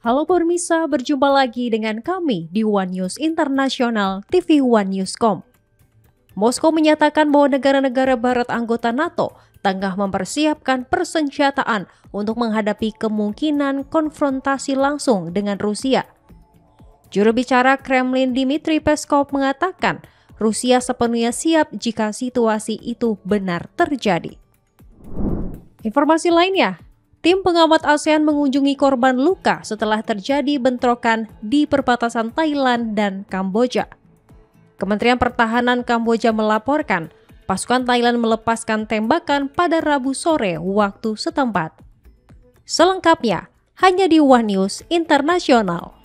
Halo pemirsa, berjumpa lagi dengan kami di One News Internasional TV One Newscom. Moskow menyatakan bahwa negara-negara barat anggota NATO tengah mempersiapkan persenjataan untuk menghadapi kemungkinan konfrontasi langsung dengan Rusia. Juru bicara Kremlin Dmitry Peskov mengatakan Rusia sepenuhnya siap jika situasi itu benar terjadi. Informasi lainnya, tim pengamat ASEAN mengunjungi korban luka setelah terjadi bentrokan di perbatasan Thailand dan Kamboja. Kementerian Pertahanan Kamboja melaporkan pasukan Thailand melepaskan tembakan pada Rabu sore waktu setempat. Selengkapnya hanya di One News Internasional.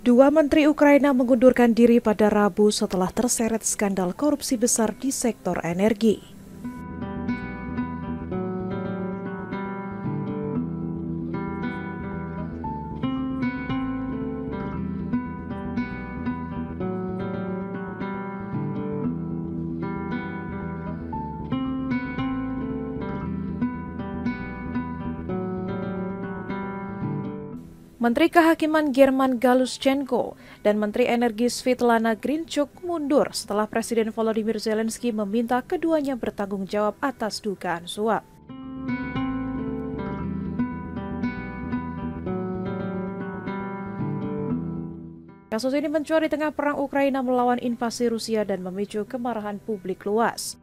Dua menteri Ukraina mengundurkan diri pada Rabu setelah terseret skandal korupsi besar di sektor energi. Menteri Kehakiman German Galushchenko dan Menteri Energi Svetlana Grinchuk mundur setelah Presiden Volodymyr Zelensky meminta keduanya bertanggung jawab atas dugaan suap. Kasus ini mencuat di tengah perang Ukraina melawan invasi Rusia dan memicu kemarahan publik luas.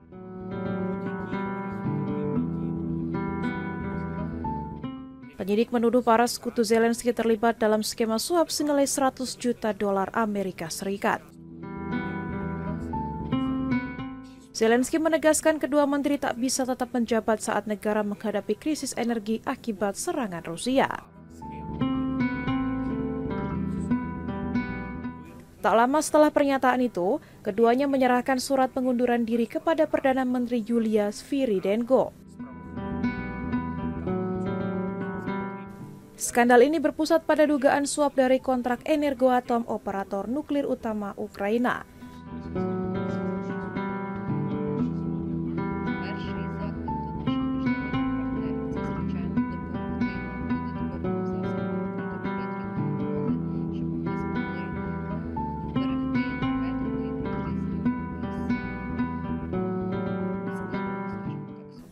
Penyidik menuduh para sekutu Zelensky terlibat dalam skema suap senilai 100 juta dolar Amerika Serikat. Zelensky menegaskan kedua menteri tak bisa tetap menjabat saat negara menghadapi krisis energi akibat serangan Rusia. Tak lama setelah pernyataan itu, keduanya menyerahkan surat pengunduran diri kepada Perdana Menteri Yulia Sviridenko. Skandal ini berpusat pada dugaan suap dari kontrak Energoatom, operator nuklir utama Ukraina.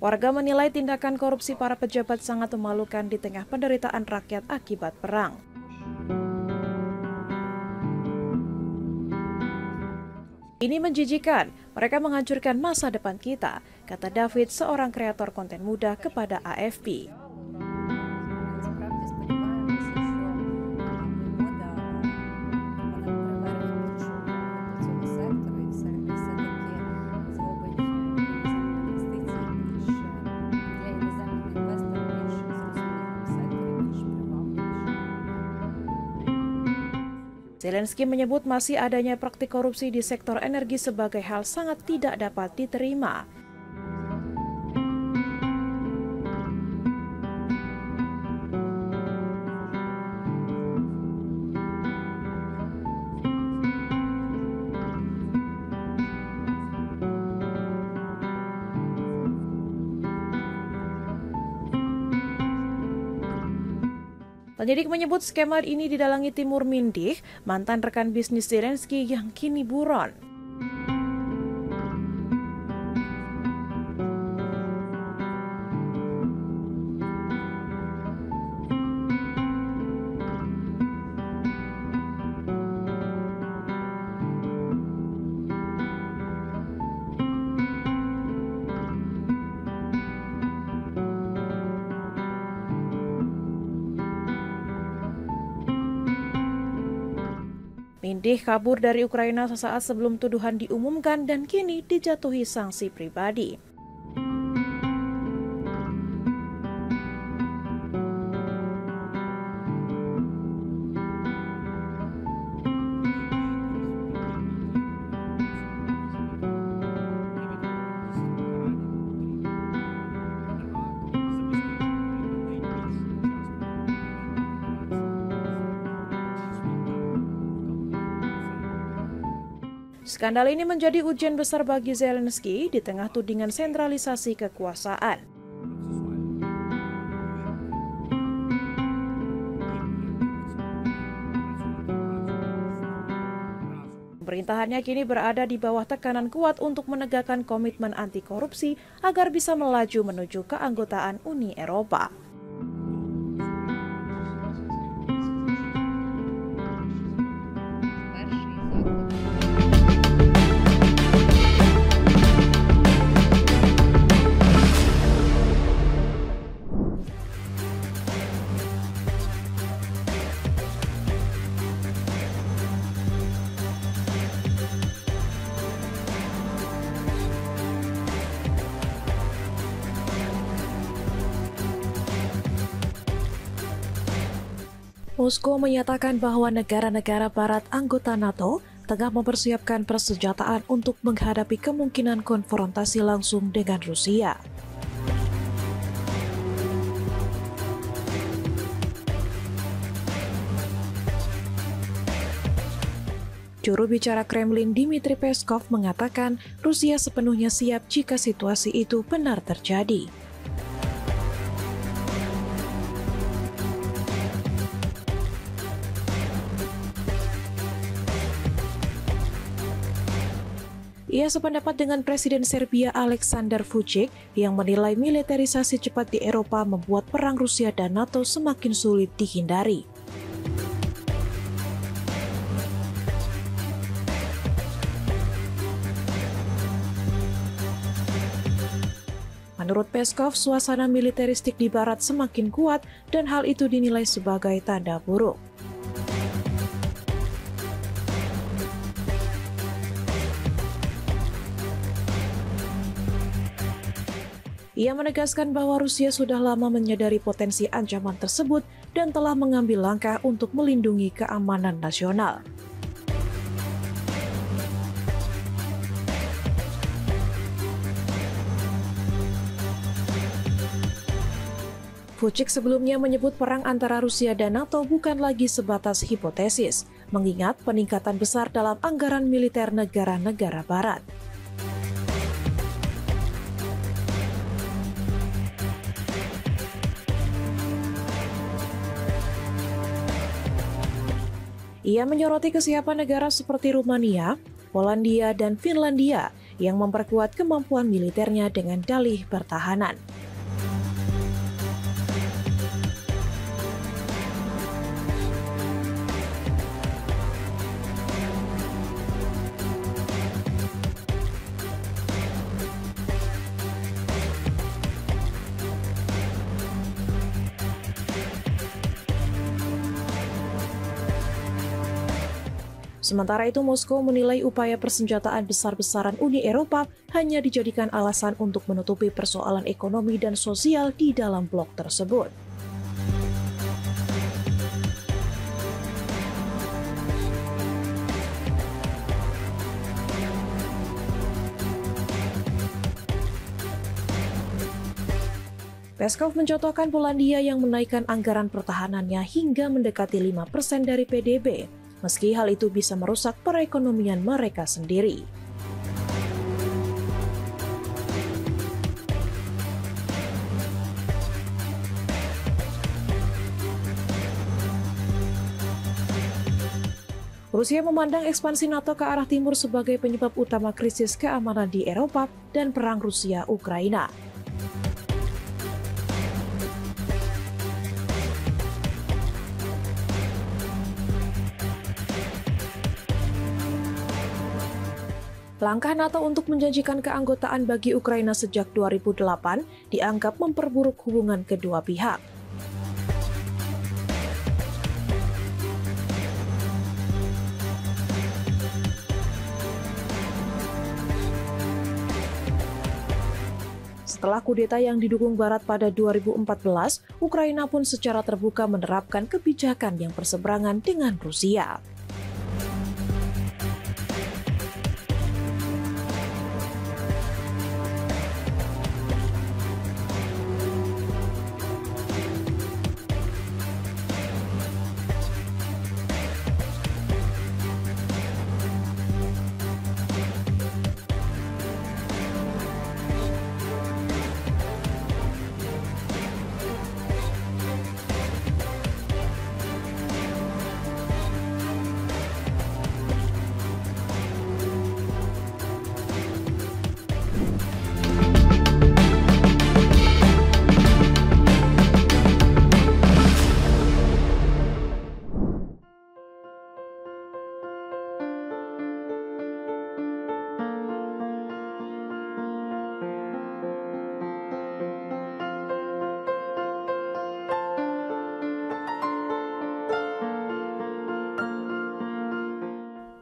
Warga menilai tindakan korupsi para pejabat sangat memalukan di tengah penderitaan rakyat akibat perang. Ini menjijikan, mereka menghancurkan masa depan kita, kata David, seorang kreator konten muda kepada AFP. Zelensky menyebut masih adanya praktik korupsi di sektor energi sebagai hal sangat tidak dapat diterima. Penyidik menyebut skema ini didalangi Timur Mindih, mantan rekan bisnis Zelensky yang kini buron. Mindih kabur dari Ukraina sesaat sebelum tuduhan diumumkan dan kini dijatuhi sanksi pribadi. Skandal ini menjadi ujian besar bagi Zelensky di tengah tudingan sentralisasi kekuasaan. Pemerintahannya kini berada di bawah tekanan kuat untuk menegakkan komitmen anti korupsi agar bisa melaju menuju keanggotaan Uni Eropa. Moskow menyatakan bahwa negara-negara barat anggota NATO tengah mempersiapkan persenjataan untuk menghadapi kemungkinan konfrontasi langsung dengan Rusia. Juru bicara Kremlin Dmitry Peskov mengatakan Rusia sepenuhnya siap jika situasi itu benar terjadi. Ia sependapat dengan Presiden Serbia Aleksandar Vučić yang menilai militerisasi cepat di Eropa membuat perang Rusia dan NATO semakin sulit dihindari. Menurut Peskov, suasana militeristik di Barat semakin kuat dan hal itu dinilai sebagai tanda buruk. Ia menegaskan bahwa Rusia sudah lama menyadari potensi ancaman tersebut dan telah mengambil langkah untuk melindungi keamanan nasional. Vučić sebelumnya menyebut perang antara Rusia dan NATO bukan lagi sebatas hipotesis, mengingat peningkatan besar dalam anggaran militer negara-negara Barat. Ia menyoroti kesiapan negara seperti Rumania, Polandia, dan Finlandia yang memperkuat kemampuan militernya dengan dalih pertahanan. Sementara itu, Moskow menilai upaya persenjataan besar-besaran Uni Eropa hanya dijadikan alasan untuk menutupi persoalan ekonomi dan sosial di dalam blok tersebut. Peskov mencontohkan Polandia yang menaikkan anggaran pertahanannya hingga mendekati 5% dari PDB. Meski hal itu bisa merusak perekonomian mereka sendiri. Rusia memandang ekspansi NATO ke arah timur sebagai penyebab utama krisis keamanan di Eropa dan perang Rusia-Ukraina. Langkah NATO untuk menjanjikan keanggotaan bagi Ukraina sejak 2008 dianggap memperburuk hubungan kedua pihak. Setelah kudeta yang didukung Barat pada 2014, Ukraina pun secara terbuka menerapkan kebijakan yang berseberangan dengan Rusia.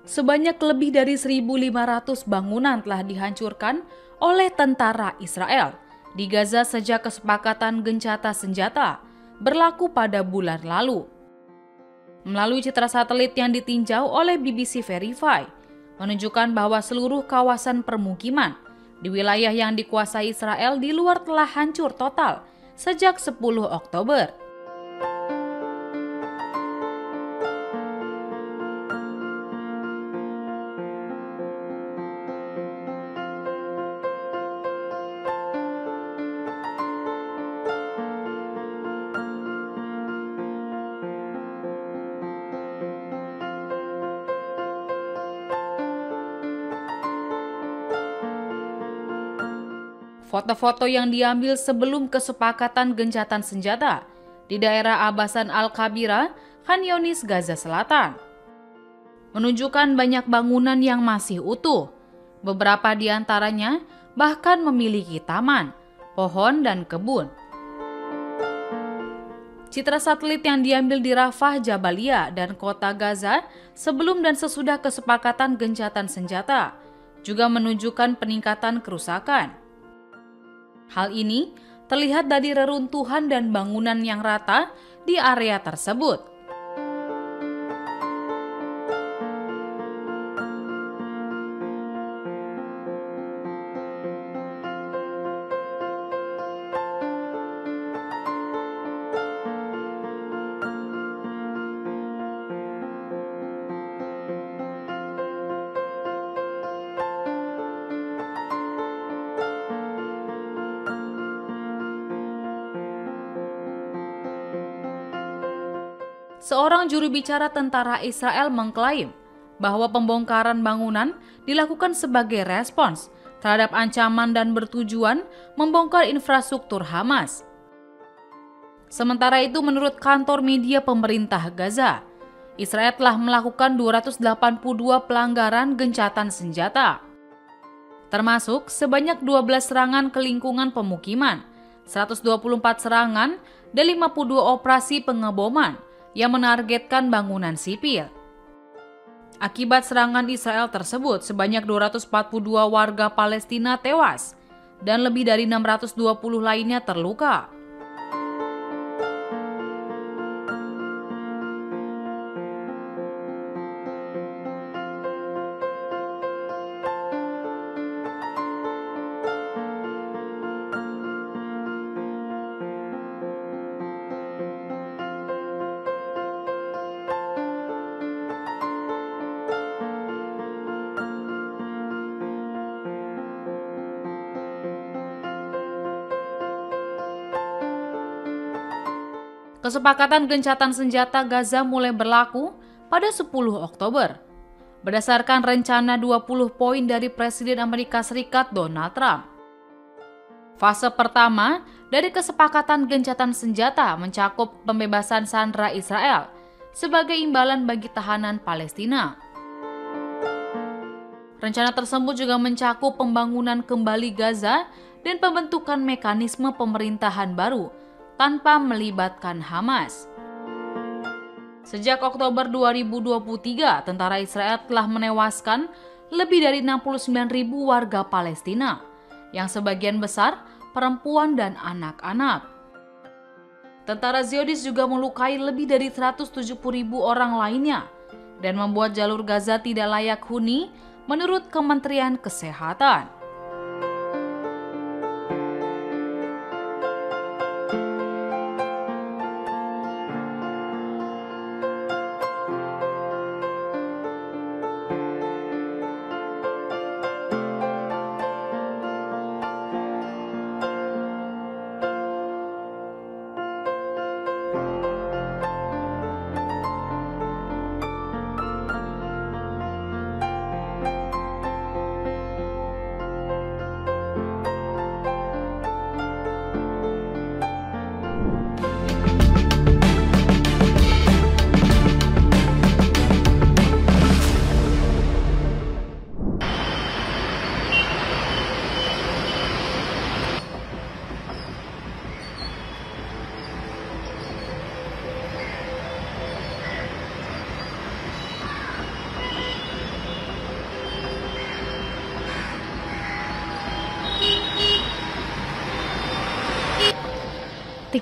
Sebanyak lebih dari 1.500 bangunan telah dihancurkan oleh tentara Israel di Gaza sejak kesepakatan gencatan senjata berlaku pada bulan lalu. Melalui citra satelit yang ditinjau oleh BBC Verify, menunjukkan bahwa seluruh kawasan permukiman di wilayah yang dikuasai Israel di luar telah hancur total sejak 10 Oktober. Foto-foto yang diambil sebelum kesepakatan gencatan senjata di daerah Abasan Al-Kabira, Khan Younis, Gaza Selatan, menunjukkan banyak bangunan yang masih utuh. Beberapa di antaranya bahkan memiliki taman, pohon, dan kebun. Citra satelit yang diambil di Rafah, Jabalia, dan kota Gaza sebelum dan sesudah kesepakatan gencatan senjata juga menunjukkan peningkatan kerusakan. Hal ini terlihat dari reruntuhan dan bangunan yang rata di area tersebut. Seorang juru bicara tentara Israel mengklaim bahwa pembongkaran bangunan dilakukan sebagai respons terhadap ancaman dan bertujuan membongkar infrastruktur Hamas. Sementara itu, menurut kantor media pemerintah Gaza, Israel telah melakukan 282 pelanggaran gencatan senjata, termasuk sebanyak 12 serangan ke lingkungan pemukiman, 124 serangan, dan 52 operasi pengeboman yang menargetkan bangunan sipil. Akibat serangan Israel tersebut, sebanyak 242 warga Palestina tewas dan lebih dari 620 lainnya terluka. Kesepakatan gencatan senjata Gaza mulai berlaku pada 10 Oktober. Berdasarkan rencana 20 poin dari Presiden Amerika Serikat Donald Trump. Fase pertama dari kesepakatan gencatan senjata mencakup pembebasan sandera Israel sebagai imbalan bagi tahanan Palestina. Rencana tersebut juga mencakup pembangunan kembali Gaza dan pembentukan mekanisme pemerintahan baru tanpa melibatkan Hamas. Sejak Oktober 2023, tentara Israel telah menewaskan lebih dari 69.000 warga Palestina, yang sebagian besar perempuan dan anak-anak. Tentara Zionis juga melukai lebih dari 170.000 orang lainnya dan membuat jalur Gaza tidak layak huni menurut Kementerian Kesehatan.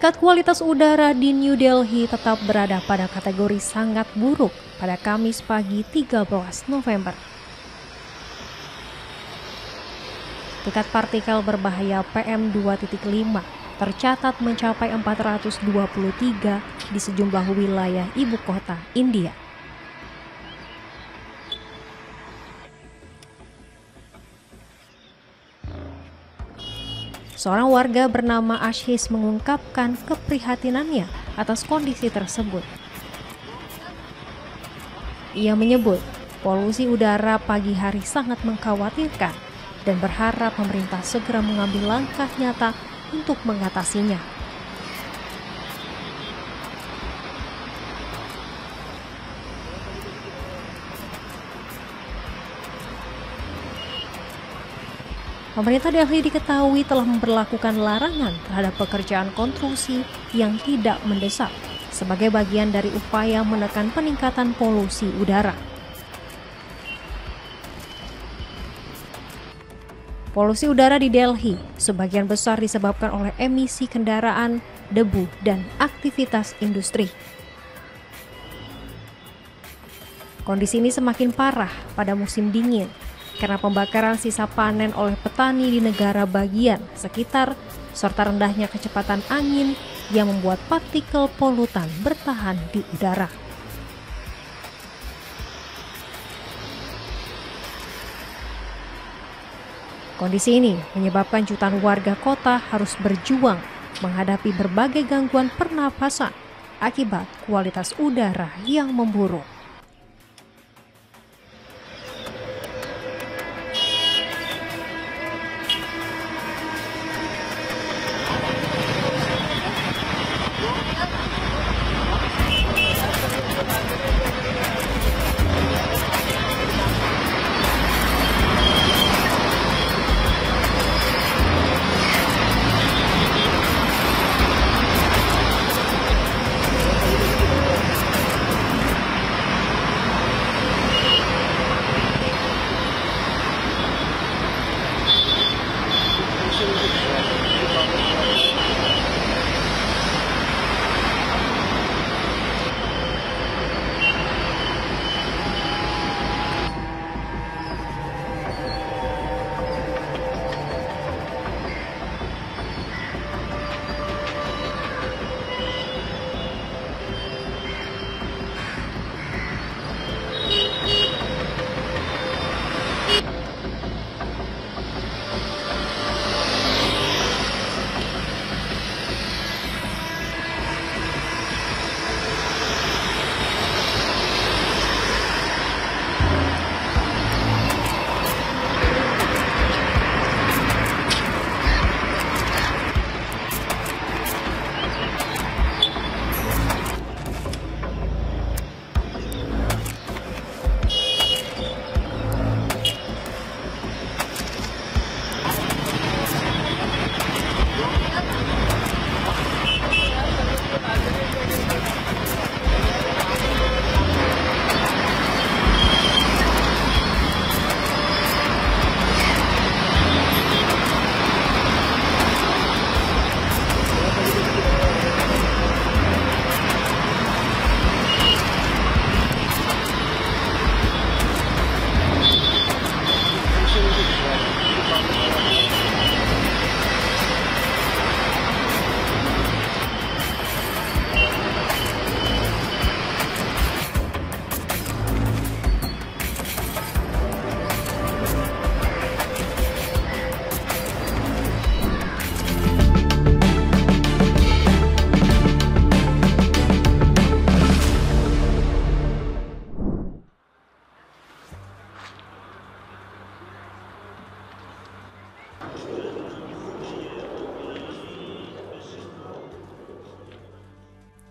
Tingkat kualitas udara di New Delhi tetap berada pada kategori sangat buruk pada Kamis pagi 13 November. Tingkat partikel berbahaya PM2.5 tercatat mencapai 423 di sejumlah wilayah ibu kota India. Seorang warga bernama Ashish mengungkapkan keprihatinannya atas kondisi tersebut. Ia menyebut polusi udara pagi hari sangat mengkhawatirkan dan berharap pemerintah segera mengambil langkah nyata untuk mengatasinya. Pemerintah Delhi diketahui telah memberlakukan larangan terhadap pekerjaan konstruksi yang tidak mendesak sebagai bagian dari upaya menekan peningkatan polusi udara. Polusi udara di Delhi sebagian besar disebabkan oleh emisi kendaraan, debu, dan aktivitas industri. Kondisi ini semakin parah pada musim dingin karena pembakaran sisa panen oleh petani di negara bagian sekitar serta rendahnya kecepatan angin yang membuat partikel polutan bertahan di udara. Kondisi ini menyebabkan jutaan warga kota harus berjuang menghadapi berbagai gangguan pernapasan akibat kualitas udara yang memburuk.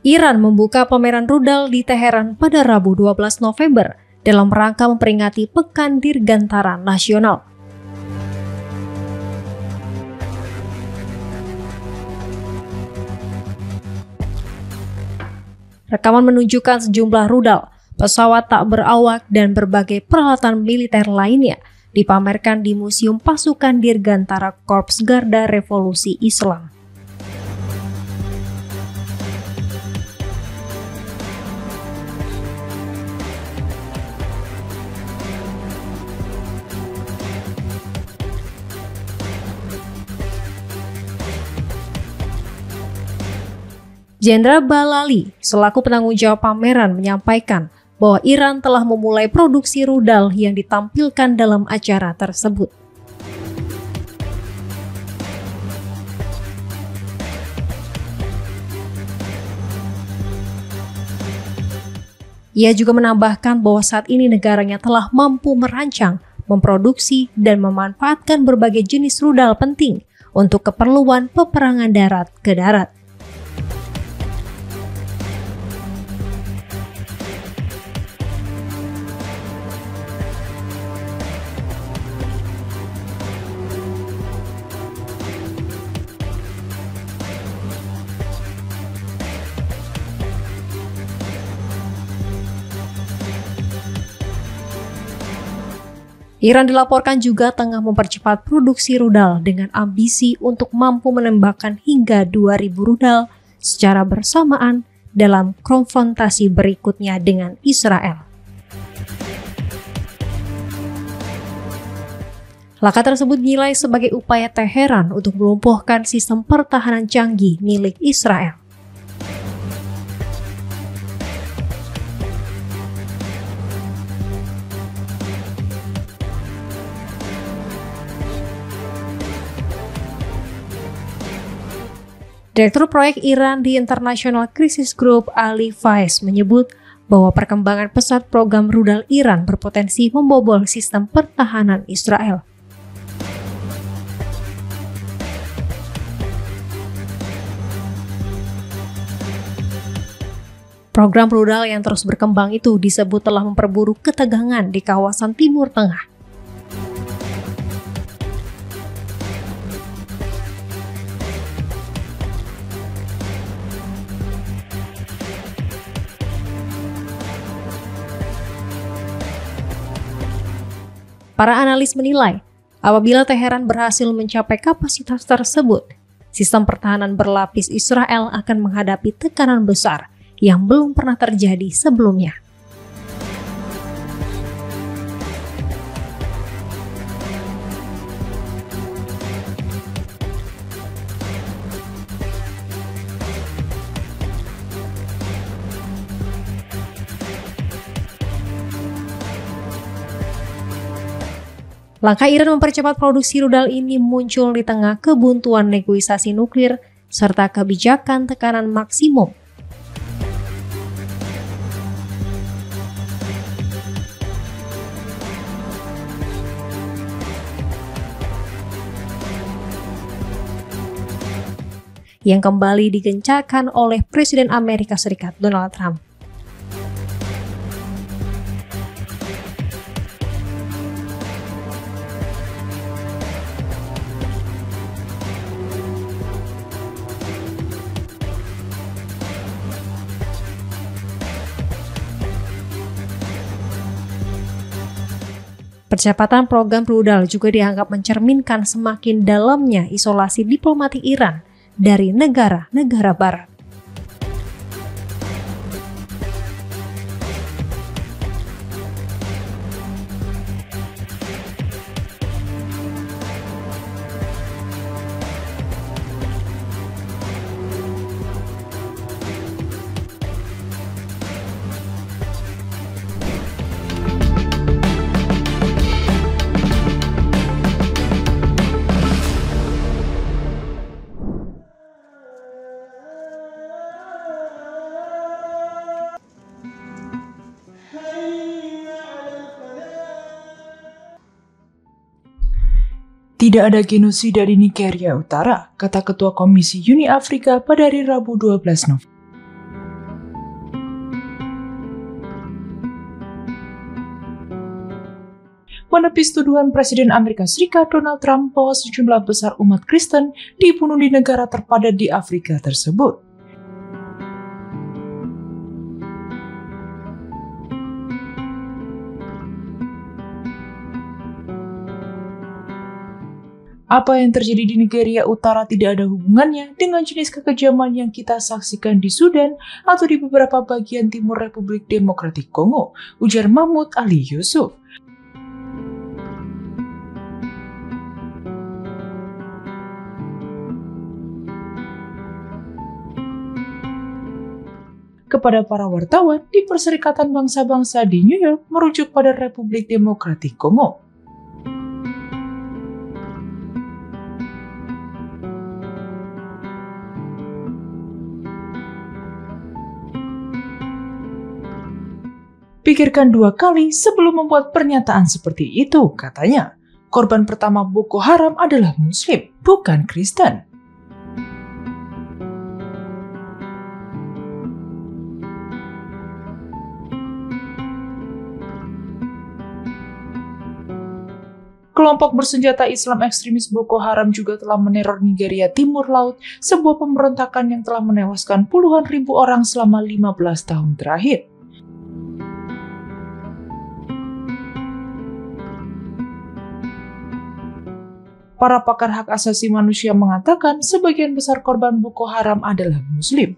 Iran membuka pameran rudal di Teheran pada Rabu 12 November dalam rangka memperingati Pekan Dirgantara Nasional. Rekaman menunjukkan sejumlah rudal, pesawat tak berawak, dan berbagai peralatan militer lainnya dipamerkan di Museum Pasukan Dirgantara Korps Garda Revolusi Islam. Jenderal Balali selaku penanggung jawab pameran menyampaikan bahwa Iran telah memulai produksi rudal yang ditampilkan dalam acara tersebut. Ia juga menambahkan bahwa saat ini negaranya telah mampu merancang, memproduksi, dan memanfaatkan berbagai jenis rudal penting untuk keperluan peperangan darat ke darat. Iran dilaporkan juga tengah mempercepat produksi rudal dengan ambisi untuk mampu menembakkan hingga 2.000 rudal secara bersamaan dalam konfrontasi berikutnya dengan Israel. Langkah tersebut dinilai sebagai upaya Teheran untuk melumpuhkan sistem pertahanan canggih milik Israel. Direktur Proyek Iran di International Crisis Group Ali Faiz menyebut bahwa perkembangan pesat program rudal Iran berpotensi membobol sistem pertahanan Israel. Program rudal yang terus berkembang itu disebut telah memperburuk ketegangan di kawasan Timur Tengah. Para analis menilai, apabila Teheran berhasil mencapai kapasitas tersebut, sistem pertahanan berlapis Israel akan menghadapi tekanan besar yang belum pernah terjadi sebelumnya. Langkah Iran mempercepat produksi rudal ini muncul di tengah kebuntuan negosiasi nuklir serta kebijakan tekanan maksimum. Yang kembali digencarkan oleh Presiden Amerika Serikat Donald Trump. Percepatan program rudal juga dianggap mencerminkan semakin dalamnya isolasi diplomatik Iran dari negara-negara Barat. Tidak ada genosida di Nigeria Utara, kata Ketua Komisi Uni Afrika pada hari Rabu 12 November. Menepis tuduhan Presiden Amerika Serikat Donald Trump bahwa sejumlah besar umat Kristen dibunuh di negara terpadat di Afrika tersebut. Apa yang terjadi di Nigeria Utara tidak ada hubungannya dengan jenis kekejaman yang kita saksikan di Sudan atau di beberapa bagian timur Republik Demokratik Kongo, ujar Mahmoud Ali Yusuf. kepada para wartawan di Perserikatan Bangsa-Bangsa di New York merujuk pada Republik Demokratik Kongo. Pikirkan 2 kali sebelum membuat pernyataan seperti itu, katanya. Korban pertama Boko Haram adalah Muslim, bukan Kristen. Kelompok bersenjata Islam ekstremis Boko Haram juga telah meneror Nigeria Timur Laut, sebuah pemberontakan yang telah menewaskan puluhan ribu orang selama 15 tahun terakhir. Para pakar hak asasi manusia mengatakan sebagian besar korban Boko Haram adalah Muslim.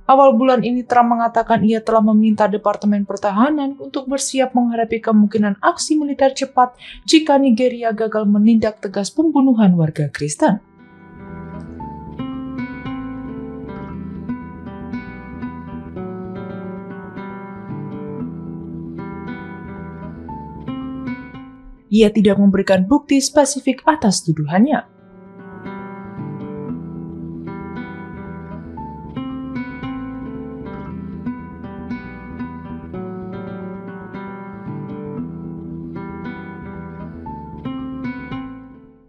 Awal bulan ini Trump mengatakan ia telah meminta Departemen Pertahanan untuk bersiap menghadapi kemungkinan aksi militer cepat jika Nigeria gagal menindak tegas pembunuhan warga Kristen. Ia tidak memberikan bukti spesifik atas tuduhannya.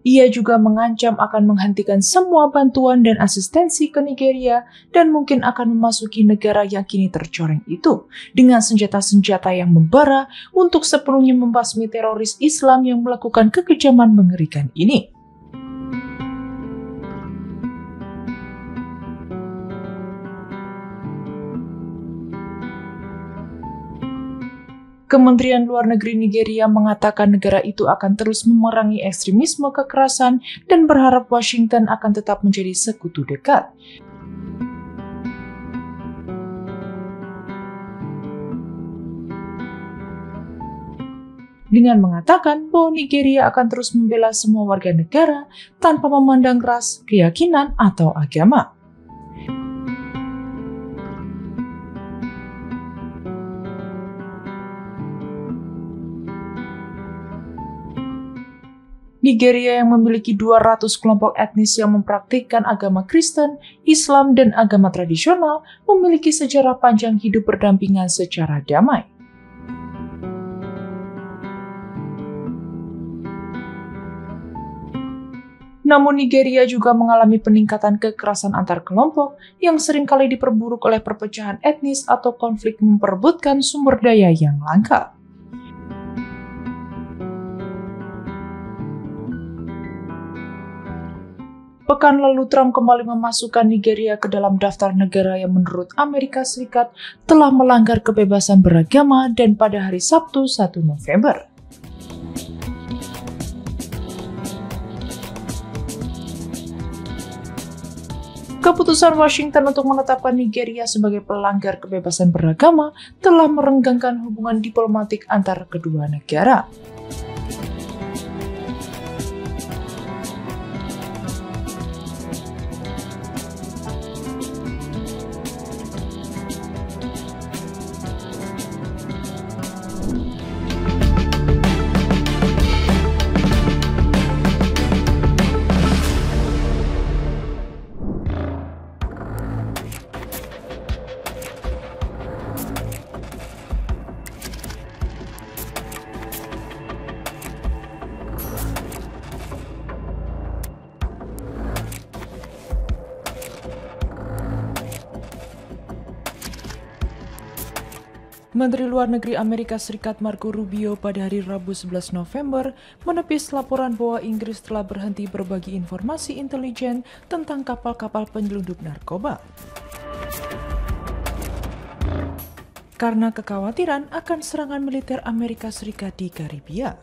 Ia juga mengancam akan menghentikan semua bantuan dan asistensi ke Nigeria dan mungkin akan memasuki negara yang kini tercoreng itu dengan senjata-senjata yang membara untuk sepenuhnya membasmi teroris Islam yang melakukan kekejaman mengerikan ini. Kementerian Luar Negeri Nigeria mengatakan negara itu akan terus memerangi ekstremisme kekerasan dan berharap Washington akan tetap menjadi sekutu dekat. Dengan mengatakan bahwa Nigeria akan terus membela semua warga negara tanpa memandang ras, keyakinan, atau agama. Nigeria yang memiliki 200 kelompok etnis yang mempraktikkan agama Kristen, Islam, dan agama tradisional memiliki sejarah panjang hidup berdampingan secara damai. Namun Nigeria juga mengalami peningkatan kekerasan antar kelompok yang seringkali diperburuk oleh perpecahan etnis atau konflik memperebutkan sumber daya yang langka. Pekan lalu Trump kembali memasukkan Nigeria ke dalam daftar negara yang menurut Amerika Serikat telah melanggar kebebasan beragama dan pada hari Sabtu 1 November. Keputusan Washington untuk menetapkan Nigeria sebagai pelanggar kebebasan beragama telah merenggangkan hubungan diplomatik antara kedua negara. Menteri Luar Negeri Amerika Serikat Marco Rubio pada hari Rabu 11 November menepis laporan bahwa Inggris telah berhenti berbagi informasi intelijen tentang kapal-kapal penyelundup narkoba. Karena kekhawatiran akan serangan militer Amerika Serikat di Karibia.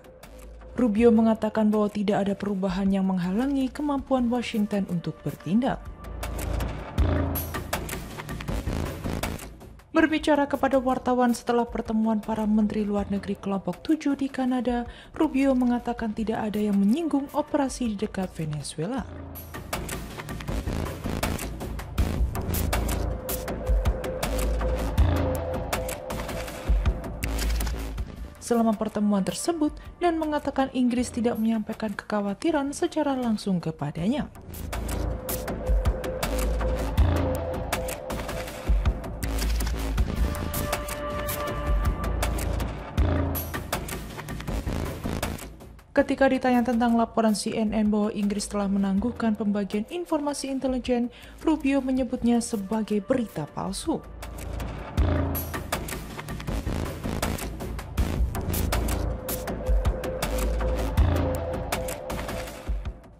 Rubio mengatakan bahwa tidak ada perubahan yang menghalangi kemampuan Washington untuk bertindak. Berbicara kepada wartawan setelah pertemuan para Menteri Luar Negeri Kelompok 7 di Kanada, Rubio mengatakan tidak ada yang menyinggung operasi di dekat Venezuela. Selama pertemuan tersebut dan mengatakan Inggris tidak menyampaikan kekhawatiran secara langsung kepadanya. Ketika ditanya tentang laporan CNN bahwa Inggris telah menangguhkan pembagian informasi intelijen, Rubio menyebutnya sebagai berita palsu.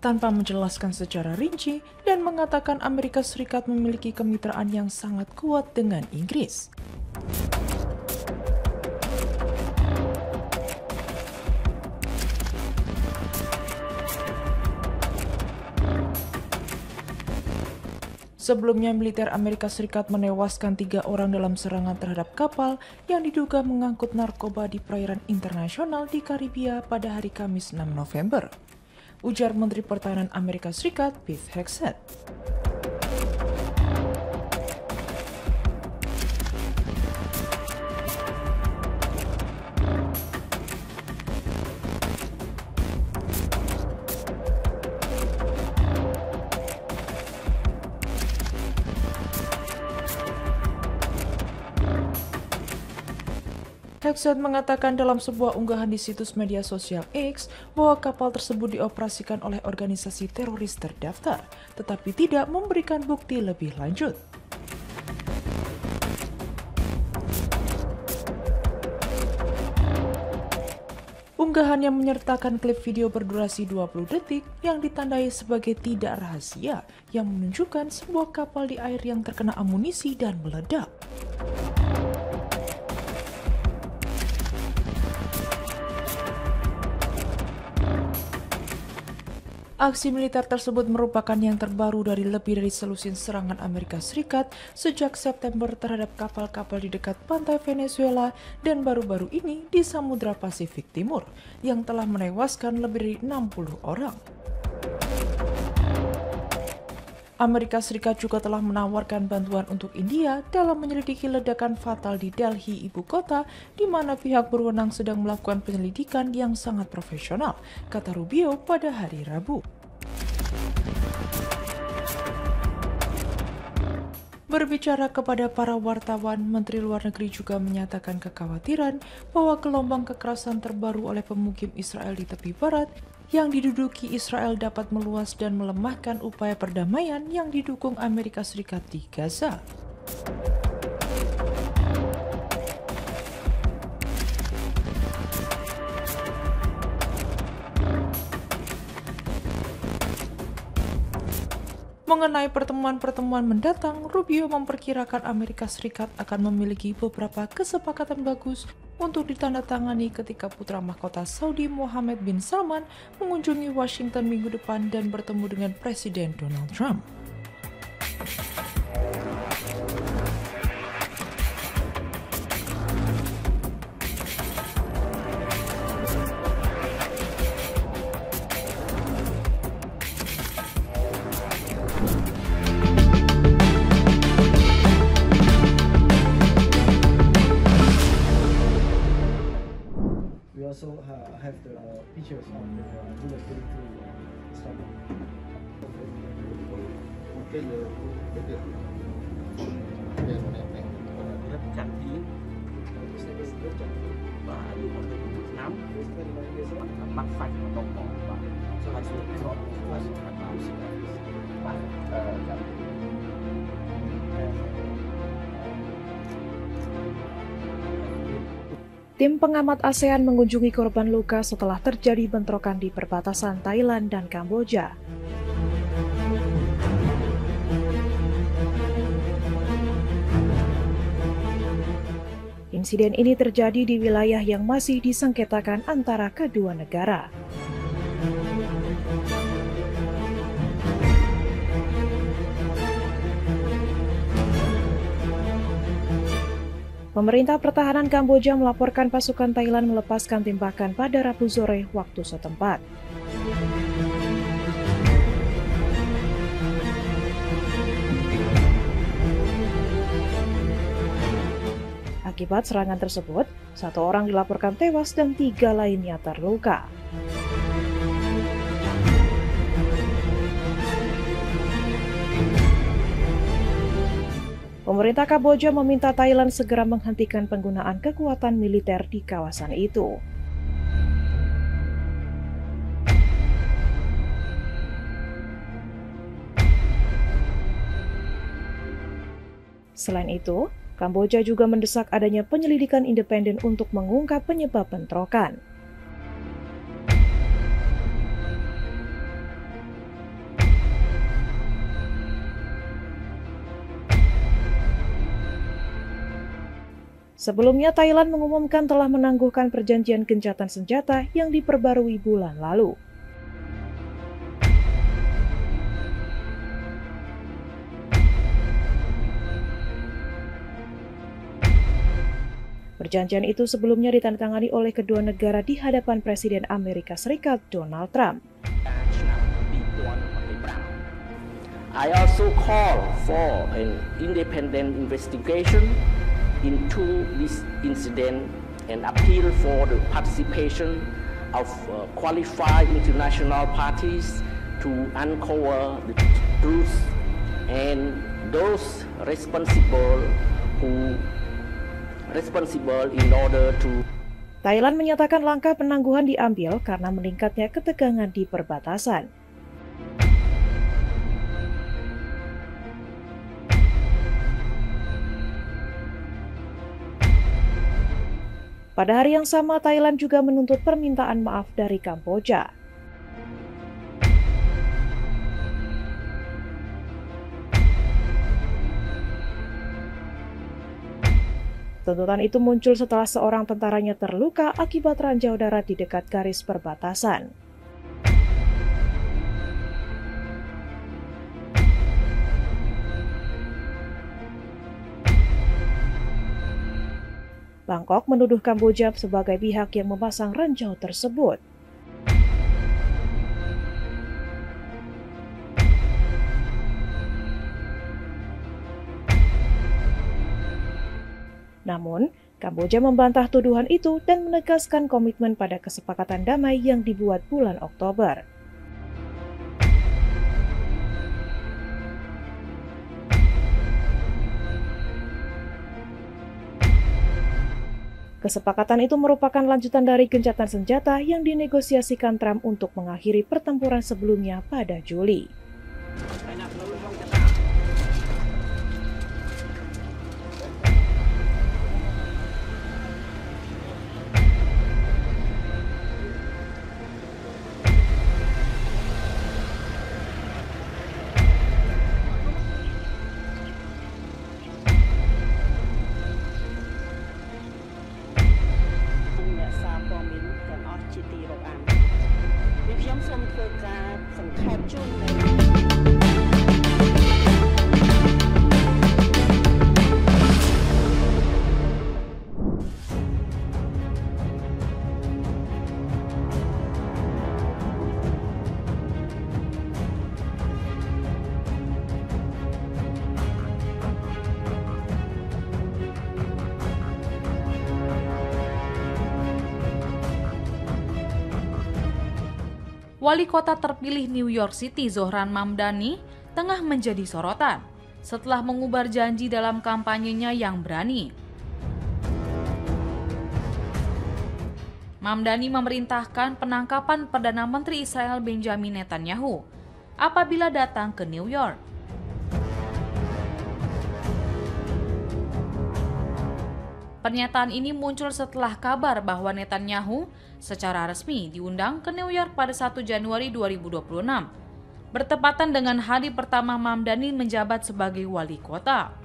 Tanpa menjelaskan secara rinci dan mengatakan Amerika Serikat memiliki kemitraan yang sangat kuat dengan Inggris. Sebelumnya, militer Amerika Serikat menewaskan 3 orang dalam serangan terhadap kapal yang diduga mengangkut narkoba di perairan internasional di Karibia pada hari Kamis 6 November. Ujar Menteri Pertahanan Amerika Serikat Pete Hegseth. Hegseth mengatakan dalam sebuah unggahan di situs media sosial X bahwa kapal tersebut dioperasikan oleh organisasi teroris terdaftar, tetapi tidak memberikan bukti lebih lanjut. Unggahan yang menyertakan klip video berdurasi 20 detik yang ditandai sebagai tidak rahasia yang menunjukkan sebuah kapal di air yang terkena amunisi dan meledak. Aksi militer tersebut merupakan yang terbaru dari lebih dari selusin serangan Amerika Serikat sejak September terhadap kapal-kapal di dekat pantai Venezuela dan baru-baru ini di Samudra Pasifik Timur yang telah menewaskan lebih dari 60 orang. Amerika Serikat juga telah menawarkan bantuan untuk India dalam menyelidiki ledakan fatal di Delhi, ibu kota, di mana pihak berwenang sedang melakukan penyelidikan yang sangat profesional, kata Rubio pada hari Rabu. Berbicara kepada para wartawan, Menteri Luar Negeri juga menyatakan kekhawatiran bahwa gelombang kekerasan terbaru oleh pemukim Israel di tepi barat yang diduduki Israel dapat meluas dan melemahkan upaya perdamaian yang didukung Amerika Serikat di Gaza. Mengenai pertemuan-pertemuan mendatang, Rubio memperkirakan Amerika Serikat akan memiliki beberapa kesepakatan bagus untuk ditandatangani ketika putra mahkota Saudi Mohammed bin Salman mengunjungi Washington minggu depan dan bertemu dengan Presiden Donald Trump. We also have the pictures of the military Istanbul. Tim pengamat ASEAN mengunjungi korban luka setelah terjadi bentrokan di perbatasan Thailand dan Kamboja. Insiden ini terjadi di wilayah yang masih disengketakan antara kedua negara. Pemerintah Pertahanan Kamboja melaporkan pasukan Thailand melepaskan tembakan pada Rabu sore waktu setempat. Akibat serangan tersebut, 1 orang dilaporkan tewas dan 3 lainnya terluka. Pemerintah Kamboja meminta Thailand segera menghentikan penggunaan kekuatan militer di kawasan itu. Selain itu, Kamboja juga mendesak adanya penyelidikan independen untuk mengungkap penyebab bentrokan. Sebelumnya, Thailand mengumumkan telah menangguhkan perjanjian gencatan senjata yang diperbarui bulan lalu. Perjanjian itu sebelumnya ditandatangani oleh kedua negara di hadapan Presiden Amerika Serikat Donald Trump. I also call for an independent investigation into this incident and appeal for the participation of qualified international parties to uncover the truth and those responsible in order to. Thailand menyatakan langkah penangguhan diambil karena meningkatnya ketegangan di perbatasan. Pada hari yang sama, Thailand juga menuntut permintaan maaf dari Kamboja. Tuntutan itu muncul setelah seorang tentaranya terluka akibat ranjau darat di dekat garis perbatasan. Bangkok menuduh Kamboja sebagai pihak yang memasang ranjau tersebut. Namun, Kamboja membantah tuduhan itu dan menegaskan komitmen pada kesepakatan damai yang dibuat bulan Oktober. Kesepakatan itu merupakan lanjutan dari gencatan senjata yang dinegosiasikan Trump untuk mengakhiri pertempuran sebelumnya pada Juli. Wali kota terpilih New York City Zohran Mamdani tengah menjadi sorotan setelah mengubar janji dalam kampanyenya yang berani. Mamdani memerintahkan penangkapan Perdana Menteri Israel Benjamin Netanyahu apabila datang ke New York. Pernyataan ini muncul setelah kabar bahwa Netanyahu secara resmi diundang ke New York pada 1 Januari 2026, bertepatan dengan hari pertama Mamdani menjabat sebagai wali kota.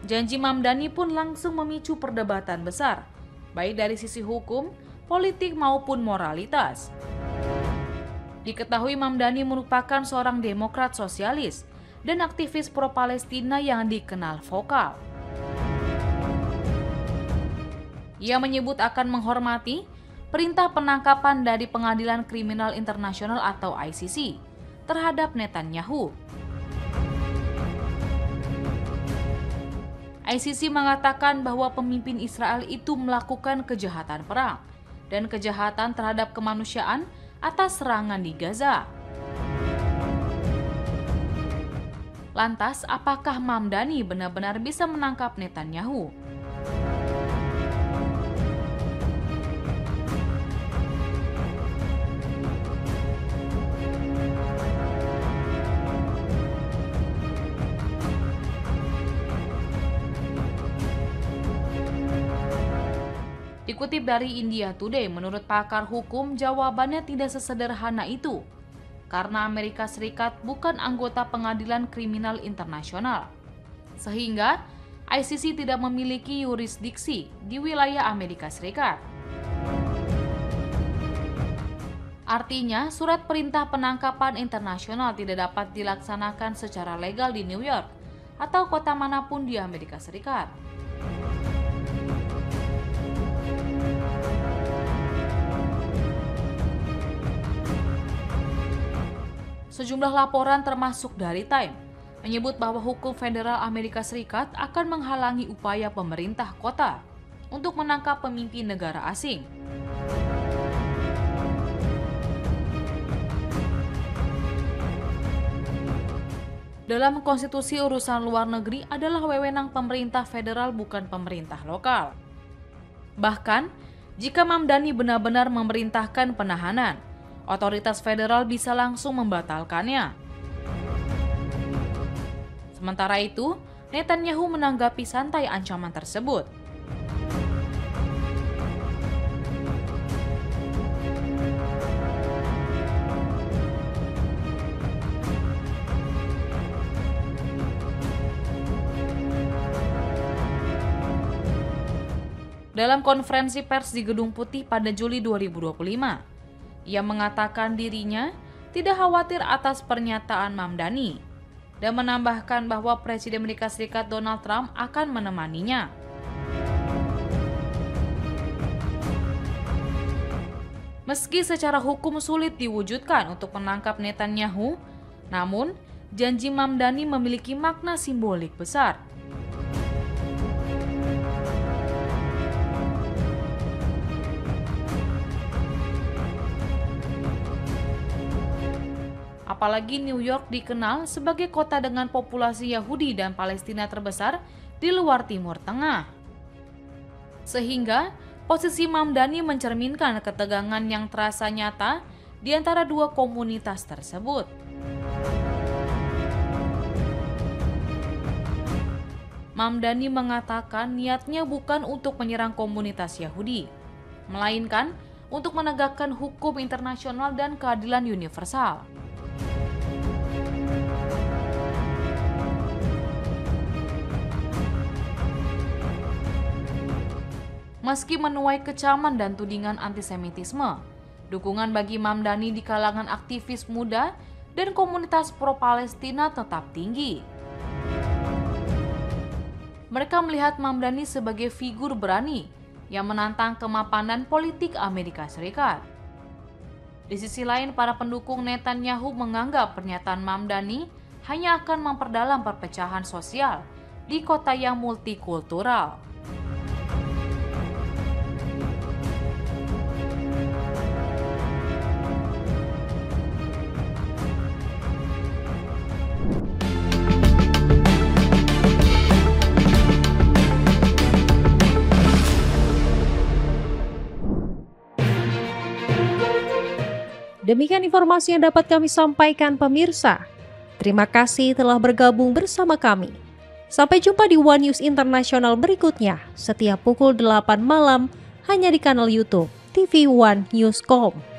Janji Mamdani pun langsung memicu perdebatan besar, baik dari sisi hukum, politik maupun moralitas. Diketahui Mamdani merupakan seorang demokrat sosialis dan aktivis pro-Palestina yang dikenal vokal. Ia menyebut akan menghormati perintah penangkapan dari Pengadilan Kriminal Internasional atau ICC terhadap Netanyahu. ICC mengatakan bahwa pemimpin Israel itu melakukan kejahatan perang dan kejahatan terhadap kemanusiaan atas serangan di Gaza. Lantas, apakah Mamdani benar-benar bisa menangkap Netanyahu? Dikutip dari India Today, menurut pakar hukum, jawabannya tidak sesederhana itu. Karena Amerika Serikat bukan anggota Pengadilan Kriminal Internasional. Sehingga ICC tidak memiliki yurisdiksi di wilayah Amerika Serikat. Artinya, surat perintah penangkapan internasional tidak dapat dilaksanakan secara legal di New York atau kota manapun di Amerika Serikat. Sejumlah laporan termasuk dari Time menyebut bahwa hukum federal Amerika Serikat akan menghalangi upaya pemerintah kota untuk menangkap pemimpin negara asing. Dalam konstitusi, urusan luar negeri adalah wewenang pemerintah federal, bukan pemerintah lokal. Bahkan, jika Mamdani benar-benar memerintahkan penahanan, otoritas federal bisa langsung membatalkannya. Sementara itu, Netanyahu menanggapi santai ancaman tersebut. Dalam konferensi pers di Gedung Putih pada Juli 2025, ia mengatakan dirinya tidak khawatir atas pernyataan Mamdani dan menambahkan bahwa Presiden Amerika Serikat Donald Trump akan menemaninya. Meski secara hukum sulit diwujudkan untuk menangkap Netanyahu, namun janji Mamdani memiliki makna simbolik besar. Apalagi New York dikenal sebagai kota dengan populasi Yahudi dan Palestina terbesar di luar Timur Tengah. Sehingga posisi Mamdani mencerminkan ketegangan yang terasa nyata di antara dua komunitas tersebut. Mamdani mengatakan niatnya bukan untuk menyerang komunitas Yahudi, melainkan untuk menegakkan hukum internasional dan keadilan universal. Meski menuai kecaman dan tudingan antisemitisme, dukungan bagi Mamdani di kalangan aktivis muda dan komunitas pro-Palestina tetap tinggi. Mereka melihat Mamdani sebagai figur berani yang menantang kemapanan politik Amerika Serikat. Di sisi lain, para pendukung Netanyahu menganggap pernyataan Mamdani hanya akan memperdalam perpecahan sosial di kota yang multikultural. Demikian informasi yang dapat kami sampaikan pemirsa. Terima kasih telah bergabung bersama kami. Sampai jumpa di One News Internasional berikutnya setiap pukul 8 malam hanya di kanal YouTube TV One Newscom.